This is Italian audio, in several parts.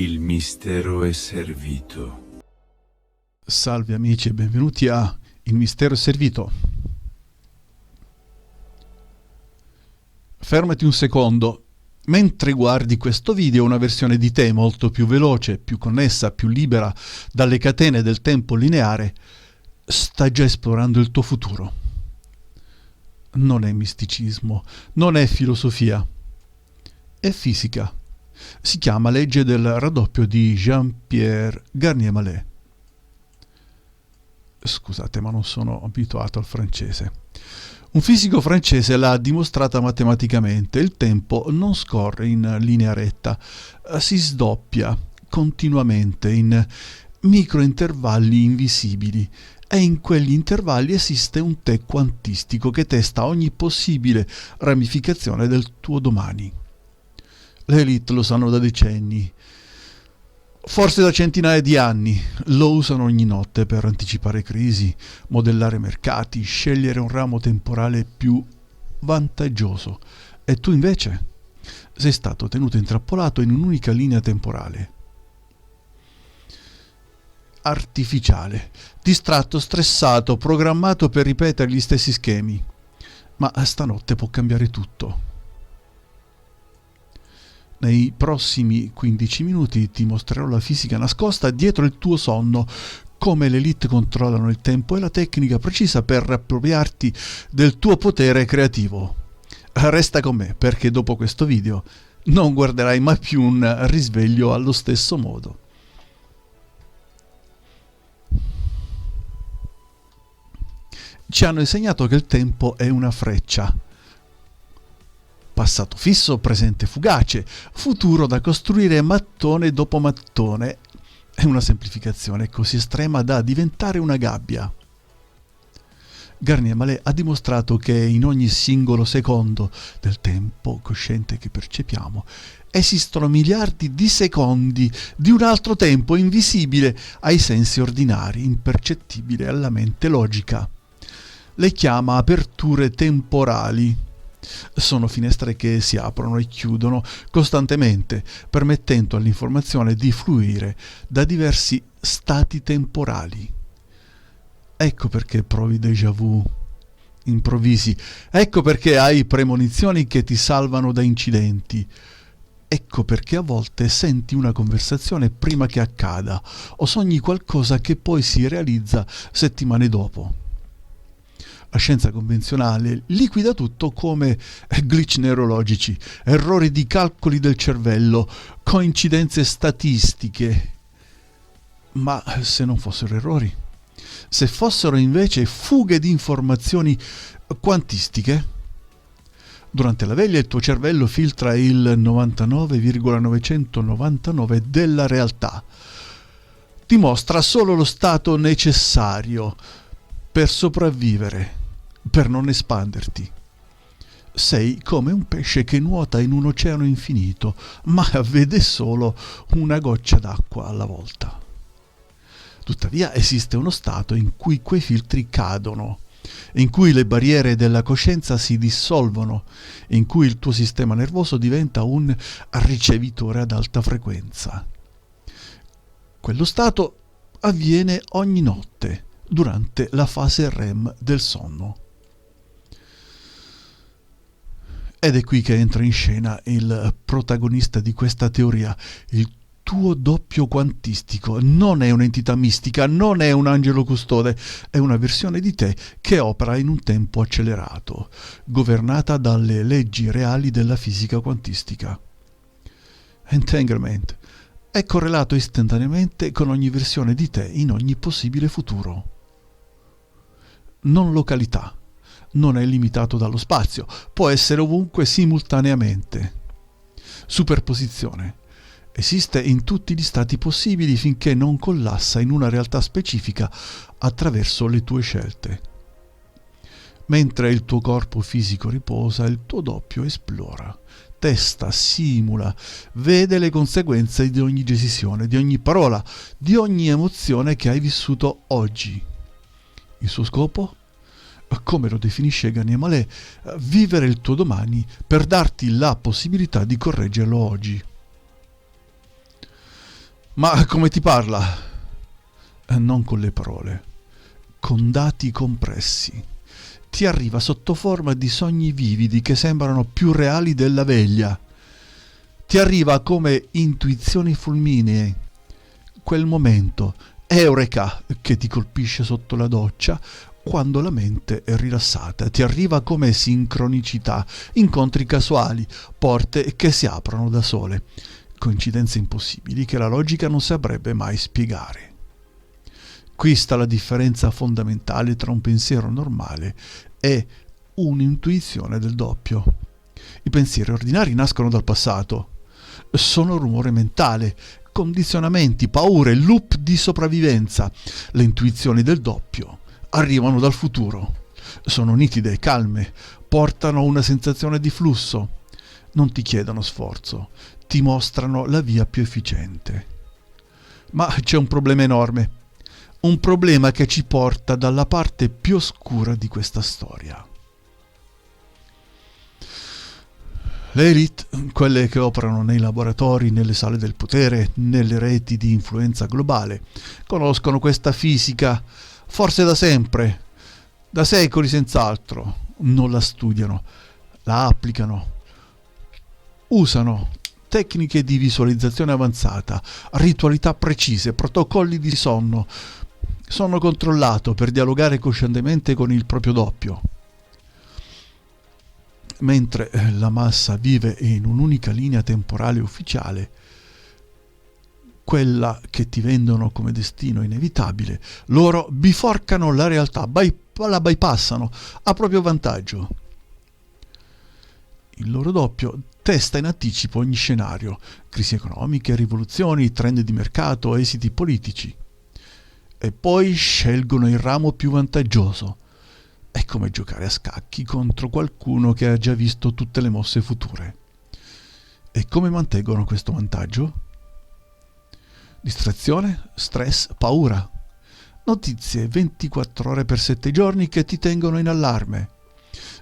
Il mistero è servito. Salve amici e benvenuti a Il mistero è servito. Fermati un secondo. Mentre guardi questo video, una versione di te molto più veloce, più connessa, più libera dalle catene del tempo lineare, sta già esplorando il tuo futuro. Non è misticismo, non è filosofia, è fisica. Si chiama legge del raddoppio di Jean-Pierre Garnier-Mallet. Scusate, ma non sono abituato al francese. Un fisico francese l'ha dimostrata matematicamente. Il tempo non scorre in linea retta, si sdoppia continuamente in microintervalli invisibili e in quegli intervalli esiste un te quantistico che testa ogni possibile ramificazione del tuo domani. Le elite lo sanno da decenni, forse da centinaia di anni, lo usano ogni notte per anticipare crisi, modellare mercati, scegliere un ramo temporale più vantaggioso. E tu invece sei stato tenuto intrappolato in un'unica linea temporale. Artificiale, distratto, stressato, programmato per ripetere gli stessi schemi. Ma stanotte può cambiare tutto. Nei prossimi 15 minuti ti mostrerò la fisica nascosta dietro il tuo sonno, come le elite controllano il tempo e la tecnica precisa per appropriarti del tuo potere creativo. Resta con me, perché dopo questo video non guarderai mai più un risveglio allo stesso modo. Ci hanno insegnato che il tempo è una freccia. Passato fisso, presente fugace, futuro da costruire mattone dopo mattone. È una semplificazione così estrema da diventare una gabbia. Garnier-Mallet ha dimostrato che in ogni singolo secondo del tempo cosciente che percepiamo esistono miliardi di secondi di un altro tempo invisibile ai sensi ordinari, impercettibile alla mente logica. Le chiama aperture temporali. Sono finestre che si aprono e chiudono costantemente, permettendo all'informazione di fluire da diversi stati temporali. Ecco perché provi déjà vu improvvisi, ecco perché hai premonizioni che ti salvano da incidenti, ecco perché a volte senti una conversazione prima che accada o sogni qualcosa che poi si realizza settimane dopo. La scienza convenzionale liquida tutto come glitch neurologici, errori di calcoli del cervello, coincidenze statistiche. Ma se non fossero errori? Se fossero invece fughe di informazioni quantistiche? Durante la veglia il tuo cervello filtra il 99,999 della realtà. Ti mostra solo lo stato necessario per sopravvivere, per non espanderti. Sei come un pesce che nuota in un oceano infinito, ma vede solo una goccia d'acqua alla volta. Tuttavia esiste uno stato in cui quei filtri cadono, in cui le barriere della coscienza si dissolvono, in cui il tuo sistema nervoso diventa un ricevitore ad alta frequenza. Quello stato avviene ogni notte, durante la fase REM del sonno. Ed è qui che entra in scena il protagonista di questa teoria, il tuo doppio quantistico. Non è un'entità mistica, non è un angelo custode, è una versione di te che opera in un tempo accelerato, governata dalle leggi reali della fisica quantistica. Entanglement è correlato istantaneamente con ogni versione di te in ogni possibile futuro. Non località. Non è limitato dallo spazio, può essere ovunque simultaneamente. Superposizione. Esiste in tutti gli stati possibili finché non collassa in una realtà specifica attraverso le tue scelte. Mentre il tuo corpo fisico riposa, il tuo doppio esplora, testa, simula, vede le conseguenze di ogni decisione, di ogni parola, di ogni emozione che hai vissuto oggi. Il suo scopo? Come lo definisce Garnier-Mallet, vivere il tuo domani per darti la possibilità di correggerlo oggi. Ma come ti parla? Non con le parole, con dati compressi. Ti arriva sotto forma di sogni vividi che sembrano più reali della veglia. Ti arriva come intuizioni fulminee. Quel momento, eureka, che ti colpisce sotto la doccia quando la mente è rilassata. Ti arriva come sincronicità, incontri casuali, porte che si aprono da sole, coincidenze impossibili che la logica non saprebbe mai spiegare. Qui sta la differenza fondamentale tra un pensiero normale e un'intuizione del doppio. I pensieri ordinari nascono dal passato, sono rumore mentale, condizionamenti, paure, loop di sopravvivenza. Le intuizioni del doppio arrivano dal futuro, sono nitide, calme, portano una sensazione di flusso, non ti chiedono sforzo, ti mostrano la via più efficiente. Ma c'è un problema enorme. Un problema che ci porta dalla parte più oscura di questa storia. Le elite, quelle che operano nei laboratori, nelle sale del potere, nelle reti di influenza globale, conoscono questa fisica, forse da sempre, da secoli senz'altro. Non la studiano, la applicano, usano tecniche di visualizzazione avanzata, ritualità precise, protocolli di sonno. Sono controllato per dialogare coscientemente con il proprio doppio. Mentre la massa vive in un'unica linea temporale ufficiale, quella che ti vendono come destino inevitabile, loro biforcano la realtà, la bypassano a proprio vantaggio. Il loro doppio testa in anticipo ogni scenario, crisi economiche, rivoluzioni, trend di mercato, esiti politici. E poi scelgono il ramo più vantaggioso. È come giocare a scacchi contro qualcuno che ha già visto tutte le mosse future. E come mantengono questo vantaggio? Distrazione, stress, paura. Notizie 24 ore per 7 giorni che ti tengono in allarme.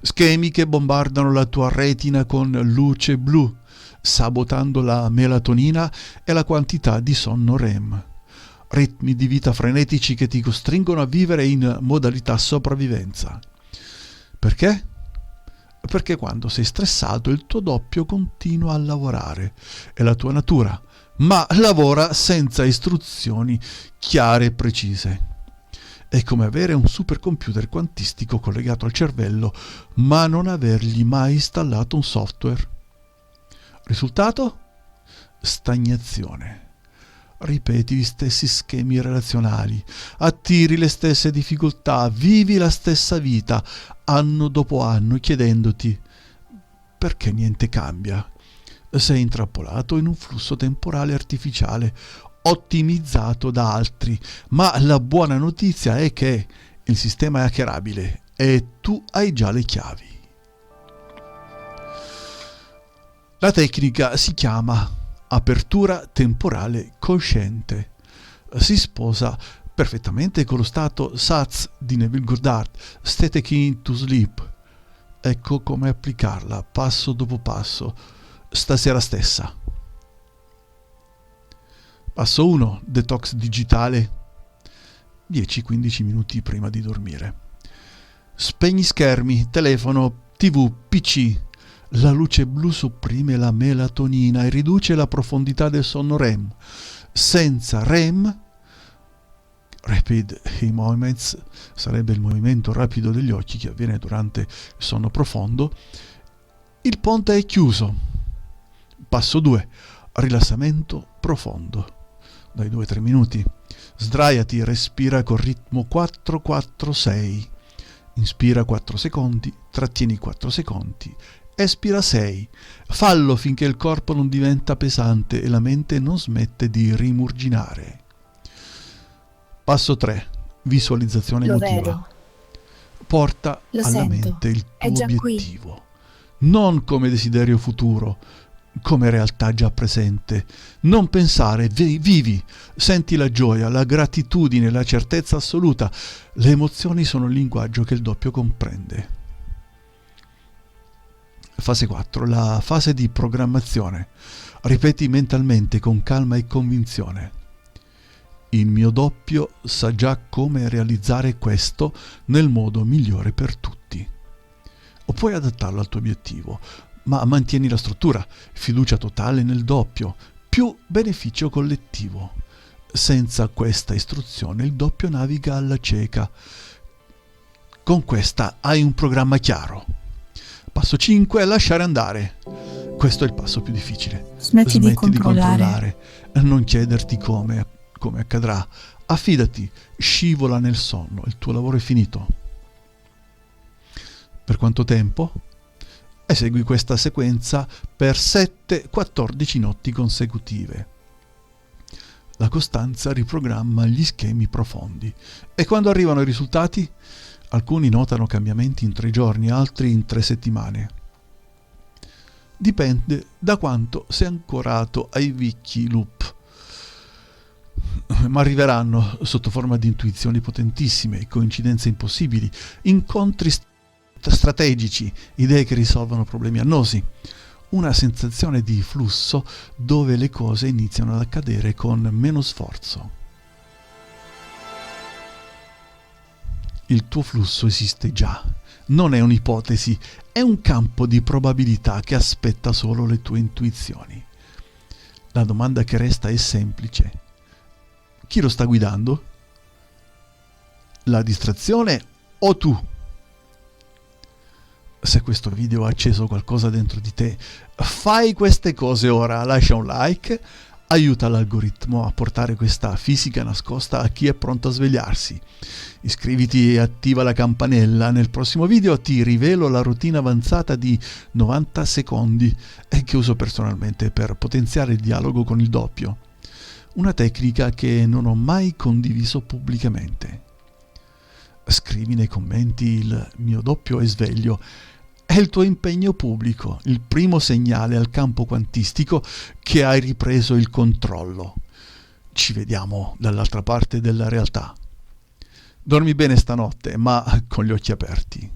Schemi che bombardano la tua retina con luce blu, sabotando la melatonina e la quantità di sonno REM. Ritmi di vita frenetici che ti costringono a vivere in modalità sopravvivenza. Perché? Perché quando sei stressato il tuo doppio continua a lavorare, è la tua natura, ma lavora senza istruzioni chiare e precise. È come avere un supercomputer quantistico collegato al cervello, ma non avergli mai installato un software. Risultato? Stagnazione. Ripeti gli stessi schemi relazionali, attiri le stesse difficoltà, vivi la stessa vita anno dopo anno chiedendoti perché niente cambia. Sei intrappolato in un flusso temporale artificiale ottimizzato da altri, ma la buona notizia è che il sistema è hackerabile e tu hai già le chiavi. La tecnica si chiama apertura temporale cosciente. Si sposa perfettamente con lo stato SATS di Neville Goddard, State Akin to Sleep. Ecco come applicarla passo dopo passo, stasera stessa. Passo 1. Detox digitale. 10-15 minuti prima di dormire. Spegni schermi, telefono, TV, PC. La luce blu sopprime la melatonina e riduce la profondità del sonno REM. Senza REM, Rapid Eye Movements, sarebbe il movimento rapido degli occhi che avviene durante il sonno profondo, il ponte è chiuso. Passo 2. Rilassamento profondo. Dai 2-3 minuti. Sdraiati, respira col ritmo 4-4-6. Inspira 4 secondi, trattieni 4 secondi, espira 6. Fallo finché il corpo non diventa pesante e la mente non smette di rimurginare. Passo 3. Visualizzazione emotiva. Vedo. Porta Lo alla sento. mente il È tuo già qui. obiettivo, non come desiderio futuro, come realtà già presente. Non pensare, vivi, senti la gioia, la gratitudine, la certezza assoluta. Le emozioni sono il linguaggio che il doppio comprende. Fase 4, la fase di programmazione. Ripeti mentalmente con calma e convinzione. Il mio doppio sa già come realizzare questo nel modo migliore per tutti. O puoi adattarlo al tuo obiettivo, ma mantieni la struttura, fiducia totale nel doppio, più beneficio collettivo. Senza questa istruzione il doppio naviga alla cieca. Con questa hai un programma chiaro. Passo 5, lasciare andare. Questo è il passo più difficile. Smetti di controllare. Non chiederti come accadrà. Affidati, scivola nel sonno, il tuo lavoro è finito. Per quanto tempo? Esegui questa sequenza per 7-14 notti consecutive. La costanza riprogramma gli schemi profondi. E quando arrivano i risultati? Alcuni notano cambiamenti in 3 giorni, altri in 3 settimane. Dipende da quanto sei ancorato ai vecchi loop. Ma arriveranno sotto forma di intuizioni potentissime, coincidenze impossibili, incontri strategici, idee che risolvono problemi annosi. Una sensazione di flusso dove le cose iniziano ad accadere con meno sforzo. Il tuo flusso esiste già, non è un'ipotesi, è un campo di probabilità che aspetta solo le tue intuizioni. La domanda che resta è semplice. Chi lo sta guidando? La distrazione o tu? Se questo video ha acceso qualcosa dentro di te, fai queste cose ora, lascia un like, aiuta l'algoritmo a portare questa fisica nascosta a chi è pronto a svegliarsi. Iscriviti e attiva la campanella. Nel prossimo video ti rivelo la routine avanzata di 90 secondi che uso personalmente per potenziare il dialogo con il doppio. Una tecnica che non ho mai condiviso pubblicamente. Scrivi nei commenti il mio doppio è sveglio. È il tuo impegno pubblico, il primo segnale al campo quantistico che hai ripreso il controllo. Ci vediamo dall'altra parte della realtà. Dormi bene stanotte, ma con gli occhi aperti.